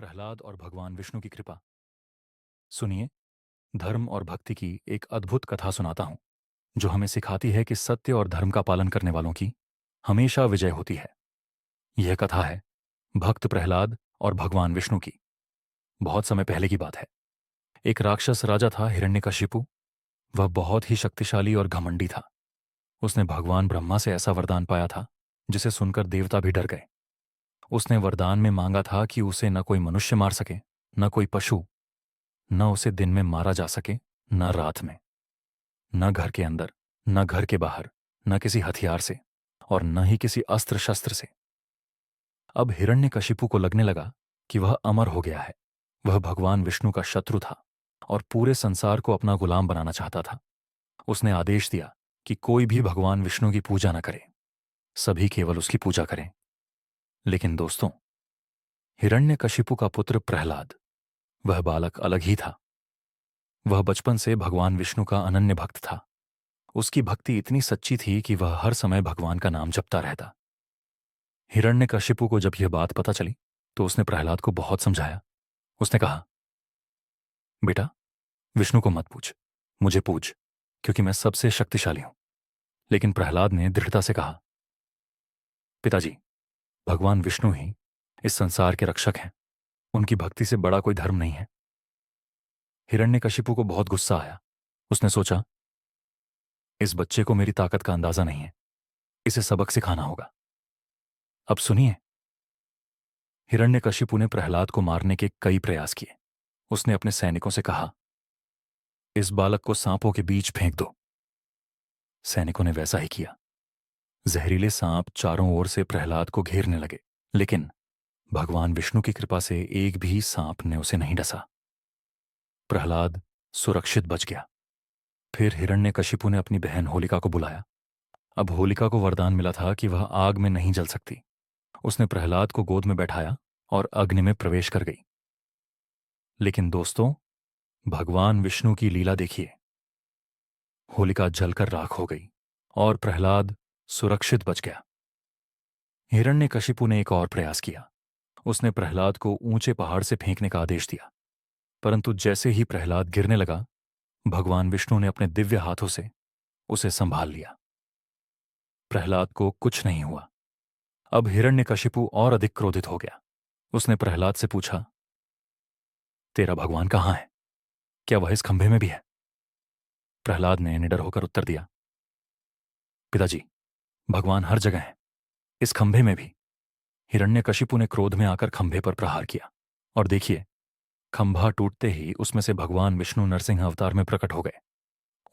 प्रहलाद और भगवान विष्णु की कृपा। सुनिए, धर्म और भक्ति की एक अद्भुत कथा सुनाता हूं जो हमें सिखाती है कि सत्य और धर्म का पालन करने वालों की हमेशा विजय होती है। यह कथा है भक्त प्रहलाद और भगवान विष्णु की। बहुत समय पहले की बात है। एक राक्षस राजा था हिरण्यकशिपु। वह बहुत ही शक्तिशाली और घमंडी था। उसने भगवान ब्रह्मा से ऐसा वरदान पाया था जिसे सुनकर देवता भी डर गए। उसने वरदान में मांगा था कि उसे न कोई मनुष्य मार सके, न कोई पशु, न उसे दिन में मारा जा सके, न रात में, न घर के अंदर, न घर के बाहर, न किसी हथियार से, और न ही किसी अस्त्र शस्त्र से। अब हिरण्यकशिपु को लगने लगा कि वह अमर हो गया है। वह भगवान विष्णु का शत्रु था और पूरे संसार को अपना गुलाम बनाना चाहता था। उसने आदेश दिया कि कोई भी भगवान विष्णु की पूजा न करे, सभी केवल उसकी पूजा करें। लेकिन दोस्तों, हिरण्यकशिपु का पुत्र प्रहलाद, वह बालक अलग ही था। वह बचपन से भगवान विष्णु का अनन्य भक्त था। उसकी भक्ति इतनी सच्ची थी कि वह हर समय भगवान का नाम जपता रहता। हिरण्यकशिपु को जब यह बात पता चली तो उसने प्रहलाद को बहुत समझाया। उसने कहा, बेटा, विष्णु को मत पूछ, मुझे पूछ, क्योंकि मैं सबसे शक्तिशाली हूं। लेकिन प्रहलाद ने दृढ़ता से कहा, पिताजी, भगवान विष्णु ही इस संसार के रक्षक हैं। उनकी भक्ति से बड़ा कोई धर्म नहीं है। हिरण्यकशिपु को बहुत गुस्सा आया। उसने सोचा, इस बच्चे को मेरी ताकत का अंदाजा नहीं है, इसे सबक सिखाना होगा। अब सुनिए, हिरण्यकशिपु ने प्रहलाद को मारने के कई प्रयास किए। उसने अपने सैनिकों से कहा, इस बालक को सांपों के बीच फेंक दो। सैनिकों ने वैसा ही किया। जहरीले सांप चारों ओर से प्रहलाद को घेरने लगे, लेकिन भगवान विष्णु की कृपा से एक भी सांप ने उसे नहीं डसा। प्रहलाद सुरक्षित बच गया। फिर हिरण्यकशिपु ने अपनी बहन होलिका को बुलाया। अब होलिका को वरदान मिला था कि वह आग में नहीं जल सकती। उसने प्रहलाद को गोद में बैठाया और अग्नि में प्रवेश कर गई। लेकिन दोस्तों, भगवान विष्णु की लीला देखिए। होलिका जलकर राख हो गई और प्रहलाद सुरक्षित बच गया। हिरण्यकशिपु ने एक और प्रयास किया। उसने प्रहलाद को ऊंचे पहाड़ से फेंकने का आदेश दिया, परंतु जैसे ही प्रहलाद गिरने लगा, भगवान विष्णु ने अपने दिव्य हाथों से उसे संभाल लिया। प्रहलाद को कुछ नहीं हुआ। अब हिरण्यकशिपु और अधिक क्रोधित हो गया। उसने प्रहलाद से पूछा, तेरा भगवान कहाँ है? क्या वह इस खंभे में भी है? प्रहलाद ने निडर होकर उत्तर दिया, पिताजी, भगवान हर जगह है, इस खंभे में भी। हिरण्यकशिपु ने क्रोध में आकर खंभे पर प्रहार किया, और देखिए, खंभा टूटते ही उसमें से भगवान विष्णु नरसिंह अवतार में प्रकट हो गए।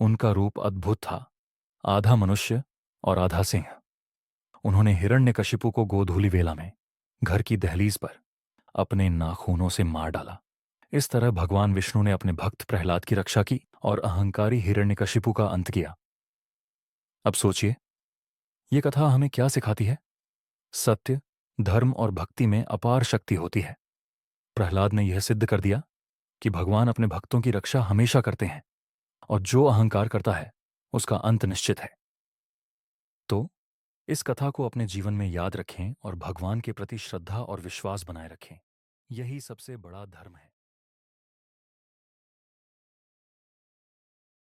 उनका रूप अद्भुत था, आधा मनुष्य और आधा सिंह। उन्होंने हिरण्यकशिपु को गोधूली वेला में घर की दहलीज पर अपने नाखूनों से मार डाला। इस तरह भगवान विष्णु ने अपने भक्त प्रहलाद की रक्षा की और अहंकारी हिरण्यकशिपु का अंत किया। अब सोचिए, ये कथा हमें क्या सिखाती है? सत्य, धर्म और भक्ति में अपार शक्ति होती है। प्रहलाद ने यह सिद्ध कर दिया कि भगवान अपने भक्तों की रक्षा हमेशा करते हैं, और जो अहंकार करता है उसका अंत निश्चित है। तो इस कथा को अपने जीवन में याद रखें और भगवान के प्रति श्रद्धा और विश्वास बनाए रखें। यही सबसे बड़ा धर्म है।